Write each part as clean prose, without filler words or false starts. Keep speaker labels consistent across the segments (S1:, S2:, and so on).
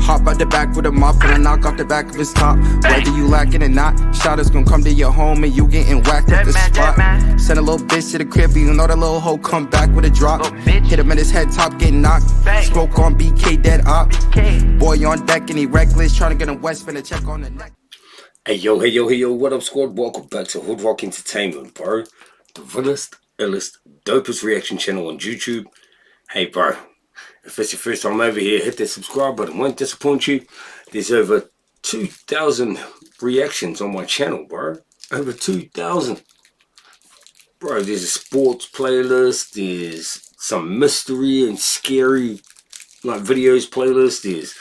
S1: Hop out the back with a mop and I knock off the back of his top. Whether you lacking or not, shotters gon' come to your home and you getting whacked at the spot. Send a little bitch to the crib, you know that little hoe come back with a drop. Hit him in his head top, getting knocked. Smoke on BK, dead op. Boy on deck and he reckless, trying to get him wet, spin a check on the neck.
S2: Hey yo, what up squad? Welcome back to HOODROK Entertainment, bro. The realest, illest, dopest reaction channel on YouTube. Hey bro, if it's your first time over here, hit that subscribe button, won't disappoint you. There's over 2,000 reactions on my channel, bro. Over 2,000. Bro, there's a sports playlist, there's some mystery and scary like videos playlist, there's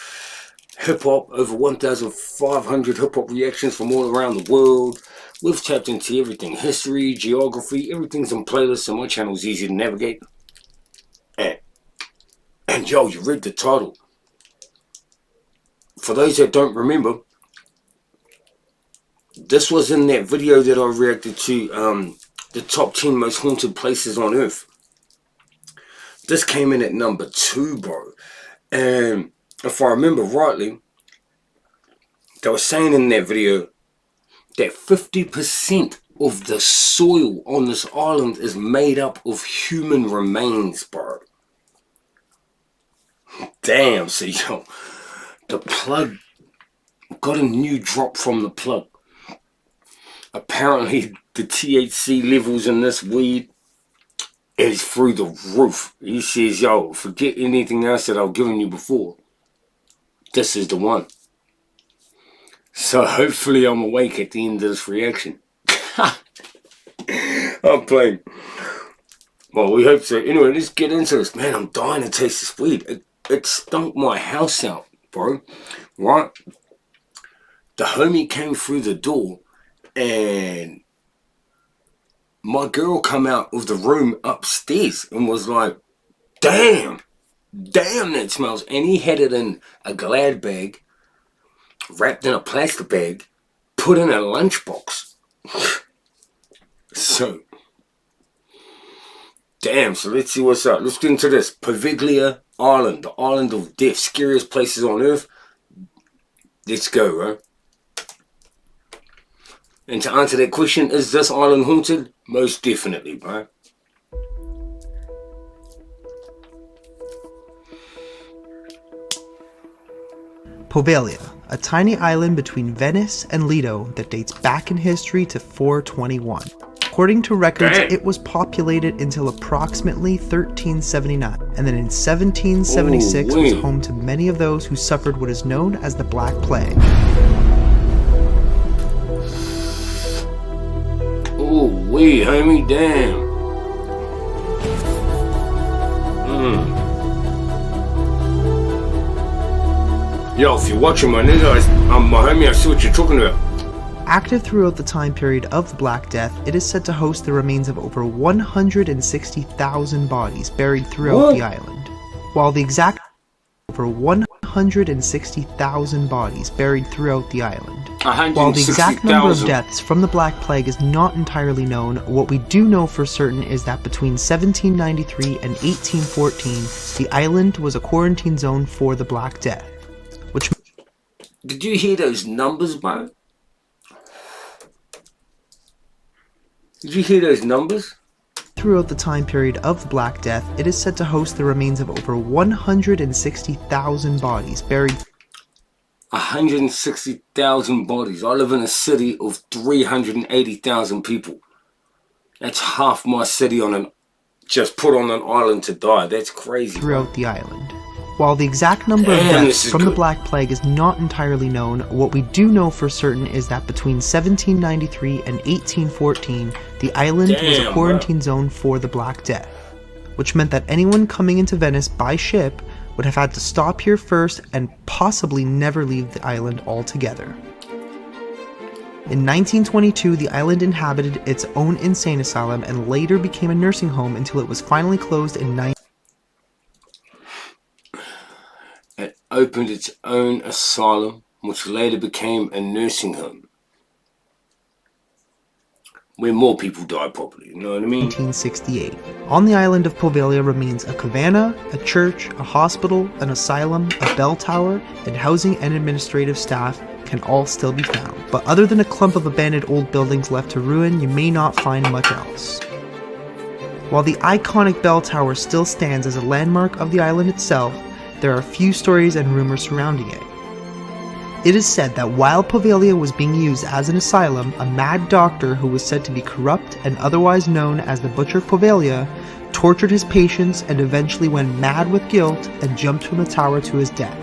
S2: hip-hop, over 1,500 hip-hop reactions from all around the world. We've tapped into everything, history, geography, everything's on playlists, so my channel's easy to navigate. And yo, you read the title. For those that don't remember, this was in that video that I reacted to, the top 10 most haunted places on earth. This came in at number 2, bro. And if I remember rightly, they were saying in that video that 50% of the soil on this island is made up of human remains, bro. Damn, so yo, the plug got a new drop from the plug. Apparently, the THC levels in this weed is through the roof. He says, yo, forget anything else that I've given you before. This is the one. So hopefully I'm awake at the end of this reaction. I'm playing. Well, we hope so. Anyway, let's get into this. Man, I'm dying to taste this weed. It stunk my house out, bro. Right? The homie came through the door and my girl come out of the room upstairs and was like, damn, that smells. And he had it in a Glad bag, wrapped in a plastic bag, put in a lunchbox. So, damn, so let's see what's up. Let's get into this. Poveglia Island, the island of death, scariest places on earth. Let's go, bro. And to answer that question, is this island haunted? Most definitely, bro.
S3: Poveglia, a tiny island between Venice and Lido that dates back in history to 421. According to records, it was populated until approximately 1379, and then in 1776 was home to many of those who suffered what is known as the Black Plague.
S2: Oh, wait, homie, damn. Yo, if you're watching my nigga, my homie, I see what you're talking about.
S3: Active throughout the time period of the Black Death, it is said to host the remains of over 160,000 bodies buried throughout the island. While the exact over 160,000 bodies buried throughout the island. While the exact number of deaths from the Black Plague is not entirely known, what we do know for certain is that between 1793 and 1814, the island was a quarantine zone for the Black Death. Which
S2: did you hear those numbers, bro? Did you hear those numbers?
S3: Throughout the time period of the Black Death, it is said to host the remains of over 160,000 bodies buried.
S2: 160,000 bodies. I live in a city of 380,000 people. That's half my city just put on an island to die. That's crazy.
S3: Throughout the island. While the exact number of deaths from the Black Plague is not entirely known, what we do know for certain is that between 1793 and 1814, the island was a quarantine zone for the Black Death, which meant that anyone coming into Venice by ship would have had to stop here first and possibly never leave the island altogether. In 1922, the island inhabited its own insane asylum and later became a nursing home until it was finally closed in
S2: It opened its own asylum, which later became a nursing home. where more people die probably, you know what I mean?
S3: 1968. On the island of Poveglia remains a cabana, a church, a hospital, an asylum, a bell tower, and housing and administrative staff can all still be found. But other than a clump of abandoned old buildings left to ruin, you may not find much else. While the iconic bell tower still stands as a landmark of the island itself, there are few stories and rumors surrounding it. It is said that while Poveglia was being used as an asylum, a mad doctor who was said to be corrupt and otherwise known as the Butcher of Poveglia tortured his patients and eventually went mad with guilt and jumped from the tower to his death.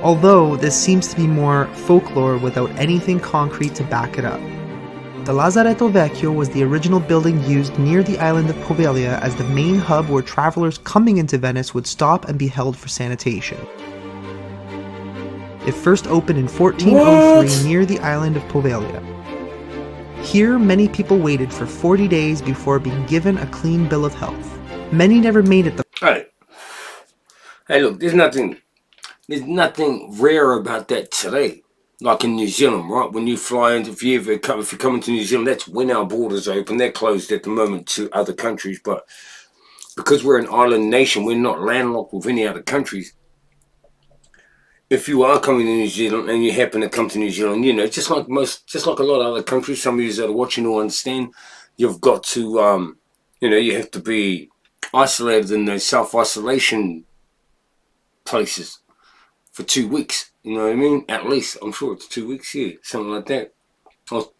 S3: Although this seems to be more folklore without anything concrete to back it up. The Lazaretto Vecchio was the original building used near the island of Poveglia as the main hub where travelers coming into Venice would stop and be held for sanitation. It first opened in 1403 near the island of Poveglia. Here, many people waited for 40 days before being given a clean bill of health. Many never made it.
S2: Hey, look, there's nothing rare about that today. Like in New Zealand, right? When you fly into, if you're coming to New Zealand, that's when our borders are open. They're closed at the moment to other countries, but because we're an island nation, we're not landlocked with any other countries. If you are coming to New Zealand and you happen to come to New Zealand, you know, just like a lot of other countries, some of you that are watching will understand, you've got to, you know, you have to be isolated in those self-isolation places for 2 weeks. You know what I mean? At least, I'm sure it's 2 weeks here, something like that. Or,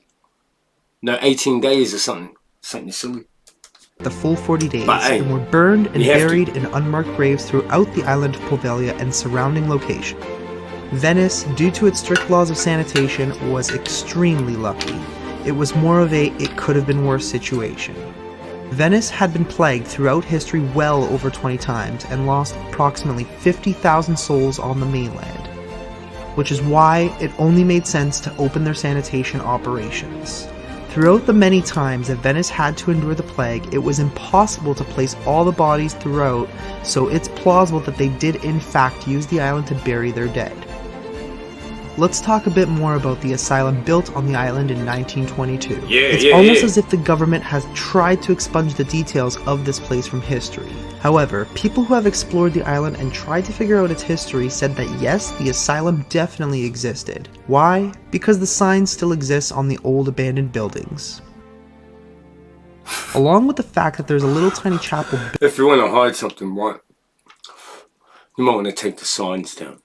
S2: no, 18 days or something silly.
S3: The full 40 days, and were burned and buried in unmarked graves throughout the island of Poveglia and surrounding locations. Venice, due to its strict laws of sanitation, was extremely lucky. It was more of a it could have been worse situation. Venice had been plagued throughout history well over 20 times and lost approximately 50,000 souls on the mainland, which is why it only made sense to open their sanitation operations. Throughout the many times that Venice had to endure the plague, it was impossible to place all the bodies throughout, so it's plausible that they did in fact use the island to bury their dead. Let's talk a bit more about the asylum built on the island in 1922. It's almost as if the government has tried to expunge the details of this place from history. However, people who have explored the island and tried to figure out its history said that yes, the asylum definitely existed. Why? Because the sign still exists on the old abandoned buildings. Along with the fact that there's a little tiny chapel.
S2: If you want to hide something, right, you might want to take the signs down.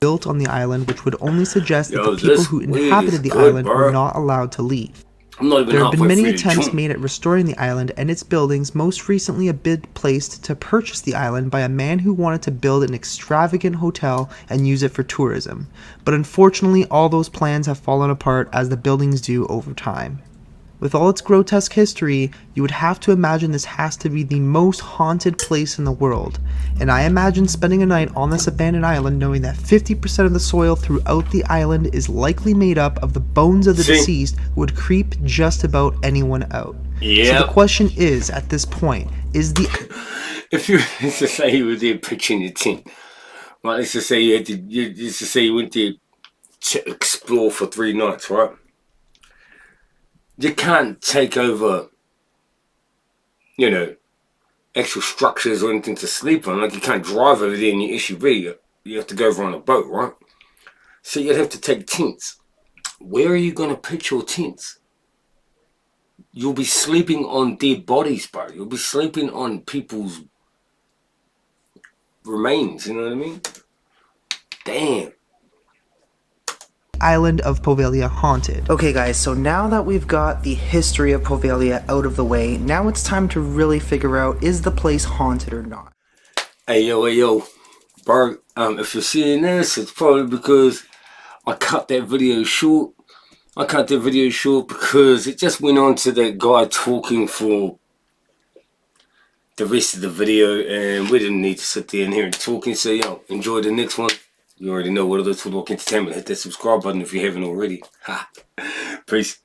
S3: Built on the island, which would only suggest that the people who inhabited the island were not allowed to leave. There have been many attempts made at restoring the island and its buildings, most recently a bid placed to purchase the island by a man who wanted to build an extravagant hotel and use it for tourism. But unfortunately, all those plans have fallen apart as the buildings do over time. With all its grotesque history, you would have to imagine this has to be the most haunted place in the world. And I imagine spending a night on this abandoned island knowing that 50% of the soil throughout the island is likely made up of the bones of the deceased would creep just about anyone out. So the question is, at this point, is the...
S2: If you, let's just say you were there pitching your tent, right, let's just say you went there to explore for 3 nights, right? You can't take over, you know, actual structures or anything to sleep on. Like, you can't drive over there in your SUV. You have to go over on a boat, right? So you'd have to take tents. Where are you going to pitch your tents? You'll be sleeping on dead bodies, bro. You'll be sleeping on people's remains, you know what I mean? Damn.
S3: Island of Poveglia haunted. Okay guys, so now that we've got the history of Poveglia out of the way, now it's time to really figure out, is the place haunted or not?
S2: Hey yo, bro, if you're seeing this, it's probably because I cut that video short. I cut that video short because it just went on to that guy talking for the rest of the video, and we didn't need to sit there and hear him talking, so yo, enjoy the next one. You already know what it is, HOODROK Entertainment. Hit that subscribe button if you haven't already. Peace.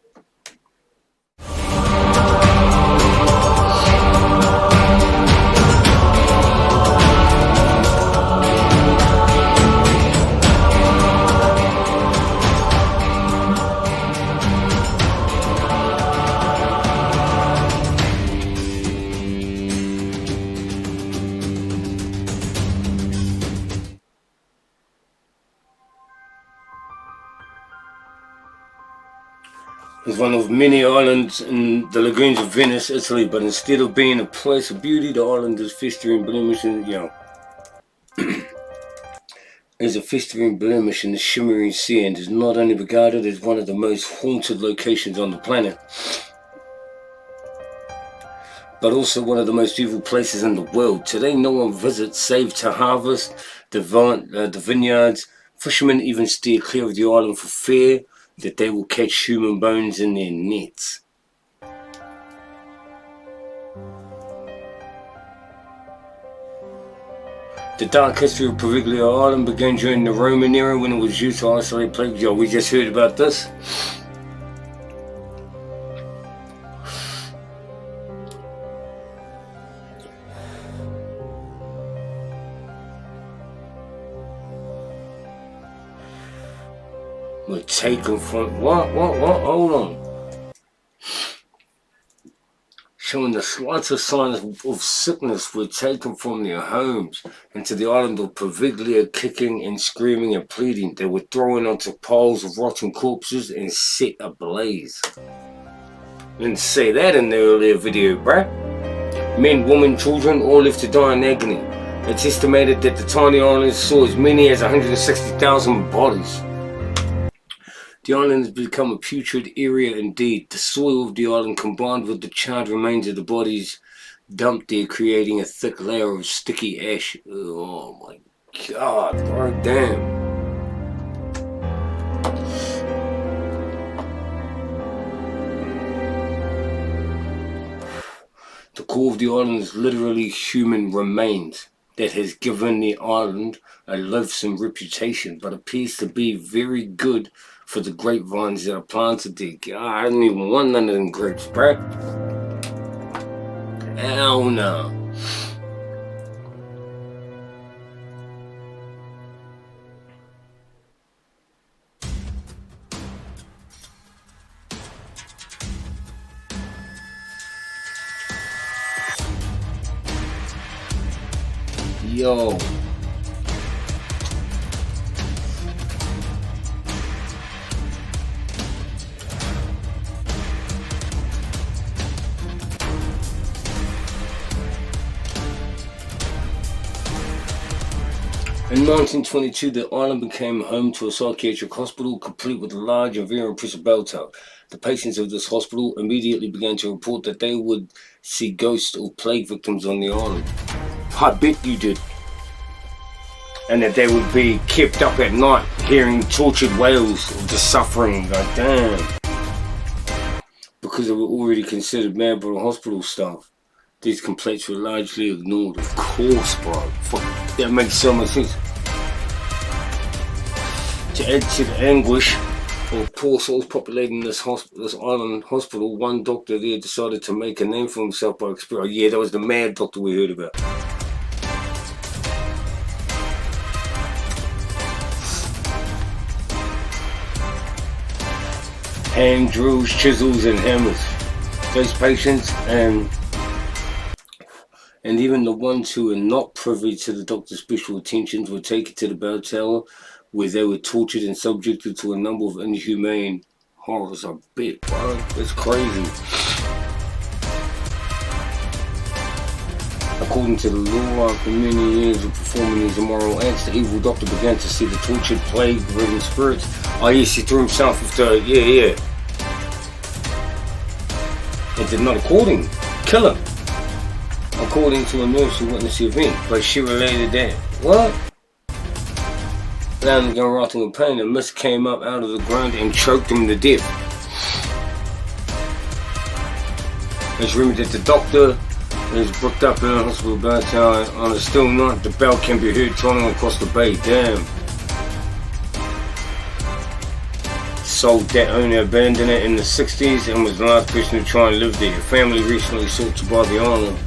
S2: It's one of many islands in the lagoons of Venice, Italy, but instead of being a place of beauty, the island is festering blemish and, is a festering blemish in the shimmering sea and is not only regarded as one of the most haunted locations on the planet, but also one of the most evil places in the world. Today no one visits save to harvest the vineyards. Fishermen even steer clear of the island for fear that they will catch human bones in their nets. The dark history of Poveglia Island began during the Roman era when it was used to isolate plagues. Yo, we just heard about this. We're taken from what? Hold on. Showing the slightest signs of sickness were taken from their homes into the island of Poveglia, kicking and screaming and pleading. They were thrown onto piles of rotten corpses and set ablaze. Didn't say that in the earlier video, bruh. Men, women, children all lived to die in agony. It's estimated that the tiny island saw as many as 160,000 bodies. The island has become a putrid area indeed. The soil of the island combined with the charred remains of the bodies dumped there, creating a thick layer of sticky ash. Oh my god, bro, damn. The core of the island is literally human remains that has given the island a loathsome reputation, but appears to be very good for the grapevines that are planted there. God, I didn't even want none of them grapes, bruh. Hell no. Yo. In 1922, the island became home to a psychiatric hospital, complete with a large and very impressive bell tower. The patients of this hospital immediately began to report that they would see ghosts or plague victims on the island. I bet you did. And that they would be kept up at night, hearing tortured wails of the suffering. Like, damn. Because they were already considered mad by the hospital staff, these complaints were largely ignored. Of course, bro. Fuck, that makes so much sense. To add to the anguish of poor souls populating this island hospital, one doctor there decided to make a name for himself by experiment. Yeah, that was the mad doctor we heard about. Hand drills, chisels, and hammers. Those patients and even the ones who were not privy to the doctor's special attentions were taken to the bell tower, where they were tortured and subjected to a number of inhumane horrors. I bet, bro. That's crazy. According to the law, after many years of performing these immoral acts, the evil doctor began to see the tortured, plague-ridden spirits. Oh yes, he threw himself with the, yeah. It did not kill him. According to a nurse who witnessed the event, but she related that, what? Down again, rotting in pain, a mist came up out of the ground and choked him to death. It's rumored that the doctor is booked up in a hospital bell tower. On a still night, the bell can be heard trolling across the bay. Damn. Sold that owner, abandoned it in the 60s, and was the last person to try and live there. The family recently sought to buy the island.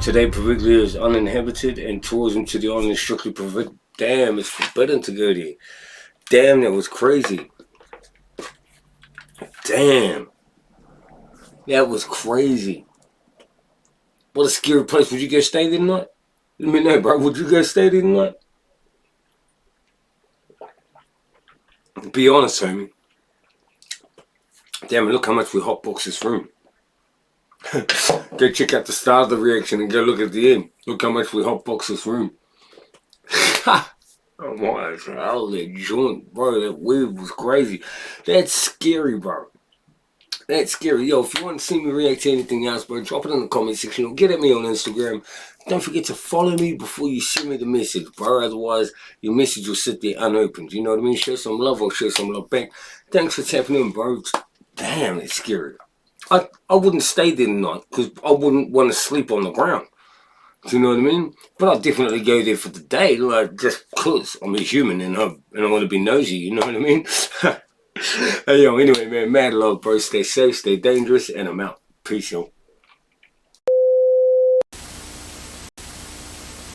S2: Today, Poveglia is uninhabited, and tourism to the island is strictly prohibited. Damn, it's forbidden to go there. Damn, that was crazy. Damn. That was crazy. What a scary place. Would you go stay there tonight? Let me know, bro. Would you go stay there tonight? Be honest, homie. Damn it, look how much we hotbox this room. Go check out the start of the reaction and go look at the end. Look how much we hotbox this room. Oh my, that joint, bro. That weed was crazy. That's scary, bro. That's scary. Yo, if you want to see me react to anything else, bro, drop it in the comment section or get at me on Instagram. Don't forget to follow me before you send me the message, bro. Otherwise, your message will sit there unopened. You know what I mean? Show some love or show some love back. Thanks for tapping in, bro. Damn, it's scary. I wouldn't stay there tonight because I wouldn't want to sleep on the ground. Do you know what I mean? But I'll definitely go there for the day, like, just because I'm a human and I want to be nosy, you know what I mean? Hey, yo, anyway, man, mad love, bro. Stay safe, stay dangerous, and I'm out. Peace, yo.